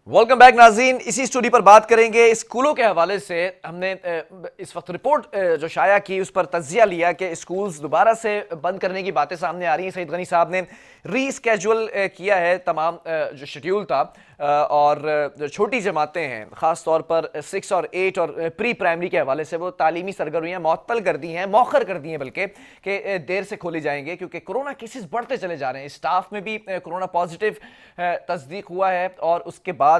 Welcome back नाज़रीन। इसी story पर बात करेंगे। स्कूलों के हवाले से हमने इस वक्त रिपोर्ट जो शाया की उस पर तज्जिया लिया कि स्कूल्स दोबारा से बंद करने की बातें सामने आ रही हैं। सईद गनी साहब ने रीस्केड्यूल किया है तमाम जो शेड्यूल था, और जो छोटी जमातें हैं ख़ास तौर पर 6 और 8 और प्री प्राइमरी के हवाले से वो तालीमी सरगर्मियाँ मअतल कर दी हैं, मौखर कर दी हैं, बल्कि कि देर से खोली जाएंगे क्योंकि कोरोना केसेस बढ़ते चले जा रहे हैं। स्टाफ में भी कोरोना पॉजिटिव तस्दीक हुआ है और उसके बाद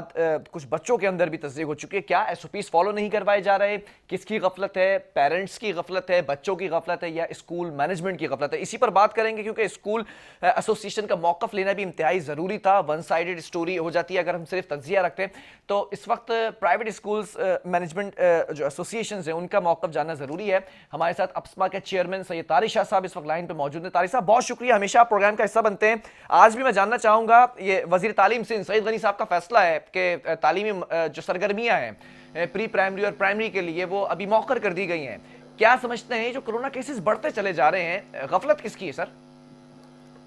कुछ बच्चों के अंदर भी तस्दीक हो चुकी है। क्या एसओपीज फॉलो नहीं करवाए जा रहे? किसकी गफलत है? पेरेंट्स की गफलत है, बच्चों की गफलत है, या स्कूल मैनेजमेंट की गफलत है? इसी पर बात करेंगे क्योंकि स्कूल एसोसिएशन का मौकफ लेना भी इंतहाई ज़रूरी था। वन साइडेड स्टोरी हो जाती है अगर हम सिर्फ तज्जिया रखते हैं। तो इस वक्त प्राइवेट स्कूल्स मैनेजमेंट जो एसोसिएशन है उनका मौकफ जानना ज़रूरी है। हमारे साथ अपस्मा के चेयरमैन सैयद तारिक शाह साहब इस वक्त लाइन पर मौजूद हैं। तारिक साहब, बहुत शुक्रिया, हमेशा आप प्रोग्राम का हिस्सा बनते हैं। आज भी मैं जानना चाहूँगा, ये वज़ीर तालीम सिंध सईद गनी साहब का फैसला है कि तालीमी जो सरगर्मियाँ हैं प्री प्राइमरी और प्राइमरी के लिए वो अभी मौखर कर दी गई हैं। क्या समझते हैं जो कोरोना केसेस बढ़ते चले जा रहे हैं, गफलत किसकी है सर?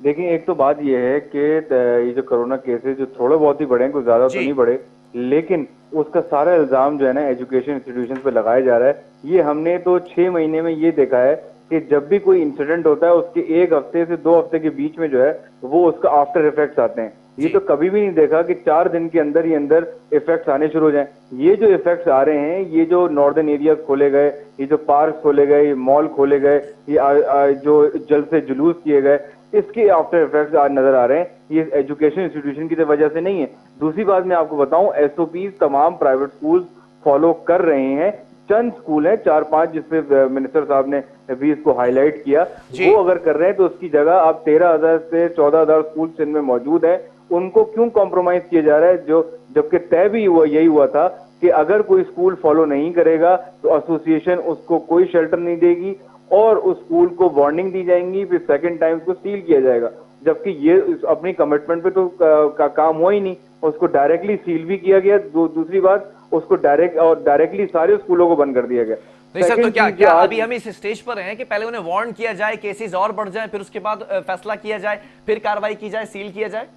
देखिए, एक तो बात यह है कि ये जो कोरोना केसेस जो थोड़े बहुत ही बढ़े हैं, कुछ ज्यादा तो नहीं बढ़े, लेकिन उसका सारा इल्जाम जो है ना एजुकेशन इंस्टीट्यूशन पे लगाया जा रहा है। ये हमने तो 6 महीने में ये देखा है कि जब भी कोई इंसिडेंट होता है उसके 1 हफ्ते से 2 हफ्ते के बीच में जो है वो उसका आफ्टर इफेक्ट्स आते हैं। ये तो कभी भी नहीं देखा कि 4 दिन के अंदर ही अंदर इफेक्ट्स आने शुरू हो जाएं। ये जो इफेक्ट्स आ रहे हैं, ये जो नॉर्दर्न एरियाज खोले गए, ये जो पार्क खोले गए, ये मॉल खोले गए, ये जो जल्द से जुलूस किए गए, इसके आफ्टर इफेक्ट्स आज नजर आ रहे हैं। ये एजुकेशन इंस्टीट्यूशन की वजह से नहीं है। दूसरी बात मैं आपको बताऊं, एसओपीज तमाम प्राइवेट स्कूल फॉलो कर रहे हैं। चंद स्कूल हैं 4-5 जिसपे मिनिस्टर साहब ने भी इसको हाईलाइट किया, वो अगर कर रहे हैं तो उसकी जगह अब 13,000 से 14,000 स्कूल सिंध में मौजूद है। उनको क्यों कॉम्प्रोमाइज किया जा रहा है? जो जबकि तय भी यही हुआ था कि अगर कोई स्कूल फॉलो नहीं करेगा तो एसोसिएशन उसको कोई शेल्टर नहीं देगी और उस स्कूल को वार्निंग दी जाएंगी, फिर सेकंड टाइम उसको सील किया जाएगा। जबकि ये अपनी कमिटमेंट पे तो काम हुआ ही नहीं, उसको डायरेक्टली सील भी किया गया। दूसरी बात, उसको डायरेक्टली सारे स्कूलों को बंद कर दिया गया। नहीं सर, तो क्या अभी हम इस स्टेज पर हैं कि पहले उन्हें वार्न किया जाए, केसेस और बढ़ जाए, फिर उसके बाद फैसला किया जाए, फिर कार्रवाई की जाए, सील किया जाए?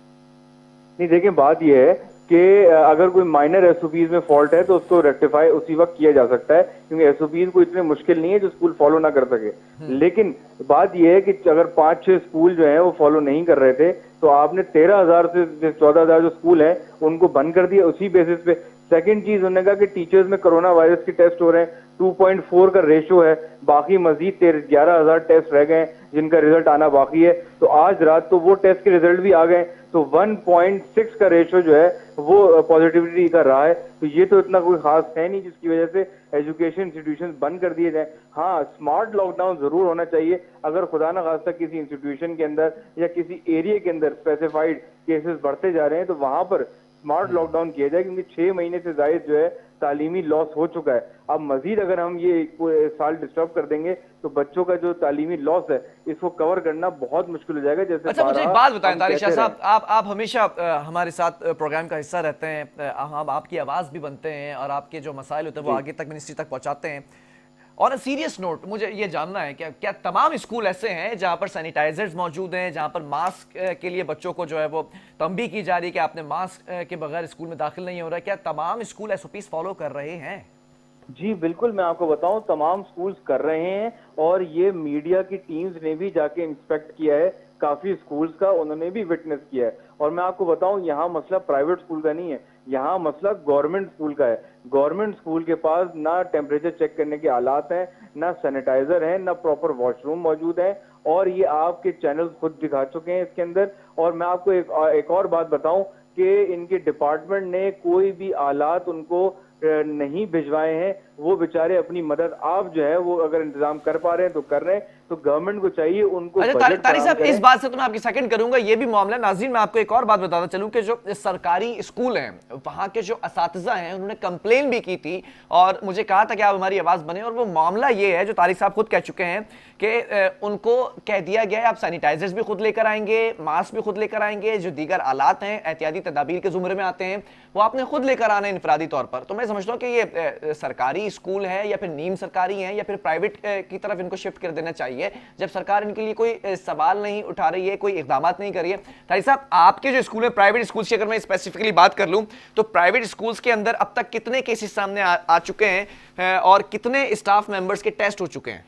नहीं, देखिए, बात यह है कि अगर कोई माइनर एसओपीज में फॉल्ट है तो उसको रेक्टिफाई उसी वक्त किया जा सकता है, क्योंकि एसओपीज को इतने मुश्किल नहीं है जो स्कूल फॉलो ना कर सके। लेकिन बात यह है कि अगर 5-6 स्कूल जो हैं वो फॉलो नहीं कर रहे थे तो आपने 13,000 से 14,000 जो स्कूल हैं उनको बंद कर दिया उसी बेसिस पे। सेकंड चीज, उन्होंने कहा कि टीचर्स में कोरोना वायरस के टेस्ट हो रहे हैं, 2.4 का रेशो है, बाकी मजीद 11,000 टेस्ट रह गए जिनका रिजल्ट आना बाकी है। तो आज रात तो वो टेस्ट के रिजल्ट भी आ गए, तो 1.6 का रेशो जो है वो पॉजिटिविटी का रहा है। तो ये तो इतना कोई खास है नहीं जिसकी वजह से एजुकेशन इंस्टीट्यूशन बंद कर दिए जाए। हाँ, स्मार्ट लॉकडाउन जरूर होना चाहिए। अगर खुदा न खास्ता किसी इंस्टीट्यूशन के अंदर या किसी एरिया के अंदर स्पेसिफाइड केसेस बढ़ते जा रहे हैं तो वहां पर स्मार्ट लॉकडाउन किया जाए, क्योंकि 6 महीने से ज्यादा जो है तालीमी लॉस हो चुका है। अब मजीद अगर हम ये साल डिस्टर्ब कर देंगे तो बच्चों का जो तालीमी लॉस है इसको कवर करना बहुत मुश्किल हो जाएगा। जैसे अच्छा, मुझे एक बात बताएं तारिक शाह साहब, आप हमेशा हमारे साथ प्रोग्राम का हिस्सा रहते हैं, हम आपकी आवाज़ भी बनते हैं और आपके जो मसाइल होते हैं वो आगे तक मिनिस्ट्री तक पहुंचाते हैं। ऑन अ सीरियस नोट, मुझे ये जानना है क्या तमाम स्कूल ऐसे हैं जहां पर सैनिटाइजर्स मौजूद हैं, जहां पर मास्क के लिए बच्चों को जो है वो तंबीह की जा रही है कि आपने मास्क के बगैर स्कूल में दाखिल नहीं हो रहा है? क्या तमाम स्कूल एसओपीज फॉलो कर रहे हैं? जी बिल्कुल, मैं आपको बताऊं, तमाम स्कूल्स कर रहे हैं और ये मीडिया की टीम्स ने भी जाके इंस्पेक्ट किया है काफी स्कूल्स का, उन्होंने भी विटनेस किया है। और मैं आपको बताऊं, यहाँ मसला प्राइवेट स्कूल का नहीं है, यहाँ मसला गवर्नमेंट स्कूल का है। गवर्नमेंट स्कूल के पास ना टेम्परेचर चेक करने के आलात हैं, ना सैनिटाइजर है, ना प्रॉपर वॉशरूम मौजूद है, और ये आपके चैनल खुद दिखा चुके हैं इसके अंदर। और मैं आपको एक और बात बताऊं कि इनके डिपार्टमेंट ने कोई भी आलात उनको नहीं भिजवाए हैं। वो बेचारे अपनी मदद आप जो है वो अगर इंतजाम कर पा रहे हैं तो कर रहे हैं, तो गवर्नमेंट को चाहिए उनको। अच्छा तारिक साहब, इस बात से तो मैं आपकी सेकंड करूंगा, ये भी मामला। नाज़रीन, मैं आपको एक और बात बताता चलूं कि जो सरकारी स्कूल हैं वहां के जो असातिज़ा हैं उन्होंने कंप्लेन भी की थी और मुझे कहा था कि आप हमारी आवाज़ बने। और वो मामला ये है जो तारिक साहब खुद कह चुके हैं कि उनको कह दिया गया है आप सैनिटाइजर्स भी खुद लेकर आएंगे, मास्क भी खुद लेकर आएंगे, जो दीगर आलात हैं एहतियाती तदाबीर के जुमरे में आते हैं वो आपने खुद लेकर आना है इनफरादी तौर पर। तो मैं समझता हूँ कि ये सरकारी سرکاری اسکول ہے یا پھر نیم سرکاری ہیں یا پھر پرائیویٹ کی طرف ان کو شفٹ کر دینا چاہیے جب سرکار ان کے لیے کوئی سوال نہیں اٹھا رہی ہے, کوئی اقدامات نہیں کر رہی ہے؟ طاہر صاحب, آپ کے جو اسکول ہے پرائیویٹ اسکولس کی اگر میں اسپیسیفکلی بات کر لوں تو پرائیویٹ اسکولس کے اندر اب تک کتنے کیسز سامنے آ چکے ہیں اور کتنے اسٹاف ممبرس کے ٹیسٹ ہو چکے ہیں؟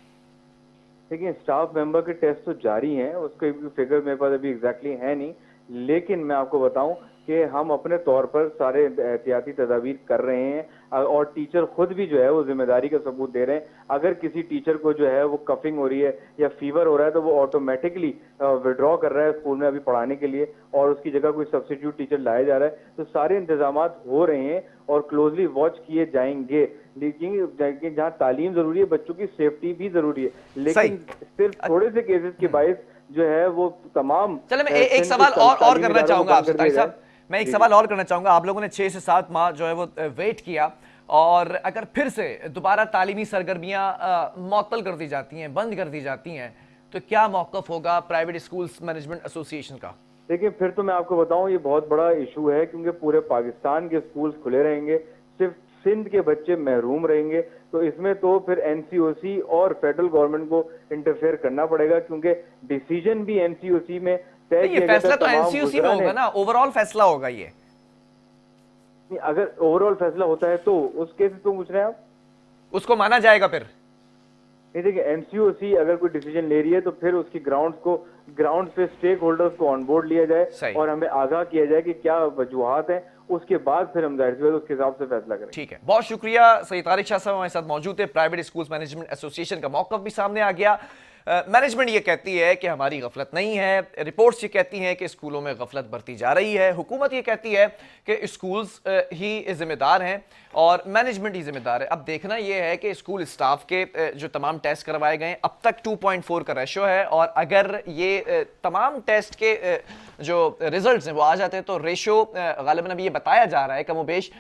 دیکھیں اسٹاف ممبر کے ٹیسٹ تو جاری ہیں, اس کے فگر میرے پاس ابھی ایگزیکٹلی ہے نہیں, لیکن میں آپ کو بتاؤں کہ ہم اپنے طور پر سارے احتیاطی تدابیر کر رہے ہیں اور ٹیچر خود بھی جو ہے وہ ذمہ داری کا ثبوت دے رہے ہیں. اگر کسی ٹیچر کو جو ہے وہ کفنگ ہو رہی ہے یا فیور ہو رہا ہے تو وہ آٹومیٹکلی ودرا کر رہا ہے اسکول میں ابھی پڑھانے کے لیے اور اس کی جگہ کوئی سبسٹیٹیوٹ ٹیچر لایا جا رہا ہے. تو سارے انتظامات ہو رہے ہیں اور کلوزلی واچ کیے جائیں گے. لیکن جہاں تعلیم ضروری ہے بچوں کی سیفٹی بھی ضروری ہے, لیکن صرف تھوڑے سے کیسز کے باعث جو ہے وہ تمام. چلے میں ایک سوال اور کرنا چاہوں گا آپ سے طاہر صاحب, میں ایک سوال اور کرنا چاہوں گا. آپ لوگوں نے 6 سے 7 ماہ جو ہے وہ ویٹ کیا اور اگر پھر سے دوبارہ تعلیمی سرگرمیاں معطل کر دی جاتی ہیں, بند کر دی جاتی ہیں, تو کیا موقف ہوگا پرائیویٹ اسکولس مینجمنٹ ایسوسی ایشن کا؟ دیکھیں پھر تو میں آپ کو بتاؤں یہ بہت بڑا ایشو ہے, کیونکہ پورے پاکستان کے اسکولز کھلے رہیں گے, صرف سندھ کے بچے محروم رہیں گے. تو اس میں تو پھر این سی او سی اور فیڈرل گورنمنٹ کو انٹرفیئر کرنا پڑے گا, کیونکہ ڈیسیجن بھی این سی او سی میں طے کیا یہ فیصلہ تو این سی او سی میں ہوگا نا, اوور آل فیصلہ ہوگا یہ. اگر اوور آل فیصلہ ہوتا ہے تو اس کیس تو پوچھ رہے ہیں آپ, اس کو مانا جائے گا پھر؟ نہیں دیکھیں این سی او سی اگر کوئی ڈیسیجن لے رہی ہے تو پھر اس کی گراؤنڈ پہ اسٹیک ہولڈرز کو آن بورڈ لیا جائے اور ہمیں آگاہ کیا جائے کہ کیا وجوہات ہیں, اس کے بعد پھر ہم ظاہر سی بات اس کے حساب سے فیصلہ کریں. ٹھیک ہے, بہت شکریہ. سید طارق شاہ صاحب ہمارے ساتھ موجود تھے. پرائیویٹ اسکولز مینجمنٹ ایسوسی ایشن کا موقف بھی سامنے آ گیا. مینجمنٹ یہ کہتی ہے کہ ہماری غفلت نہیں ہے, رپورٹس یہ کہتی ہیں کہ اسکولوں میں غفلت برتی جا رہی ہے, حکومت یہ کہتی ہے کہ اسکولز ہی ذمہ دار ہیں اور مینجمنٹ ہی ذمہ دار ہے. اب دیکھنا یہ ہے کہ اسکول اسٹاف کے جو تمام ٹیسٹ کروائے گئے ہیں, اب تک 2.4 کا ریشو ہے, اور اگر یہ تمام ٹیسٹ کے جو ریزلٹس ہیں وہ آ جاتے ہیں تو ریشو غالباً ابھی یہ بتایا جا رہا ہے, کم و بیش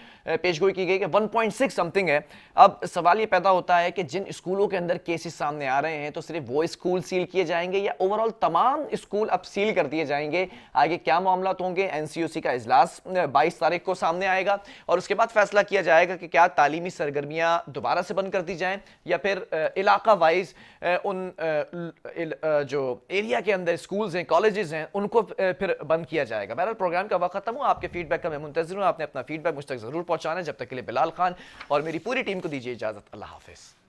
پیش گوئی کی گئی کہ 1.6 سمتھنگ ہے. اب سوال یہ پیدا ہوتا ہے کہ جن اسکولوں کے اندر کیسز سامنے آ رہے ہیں تو صرف وہ اسکول سیل کیے جائیں گے یا اوور آل تمام اسکول اب سیل کر دیے جائیں گے؟ آگے کیا معاملات ہوں گے؟ این سی او سی کا اجلاس 22 تاریخ کو سامنے آئے گا اور اس کے بعد فیصلہ کیا جائے گا کہ کیا تعلیمی سرگرمیاں دوبارہ سے بند کر دی جائیں یا پھر علاقہ وائز ان جو ایریا کے اندر اسکولز ہیں, کالجز ہیں, ان کو پھر بند کیا جائے گا. بہرحال پروگرام کا وقت ختم ہوا. آپ کے فیڈ بیک کا میں منتظر ہوں. آپ نے اپنا فیڈ بیک مجھ تک ضرور پہنچانا ہے. جب تک کے لیے بلال خان اور میری پوری ٹیم کو دیجیے اجازت. اللہ حافظ.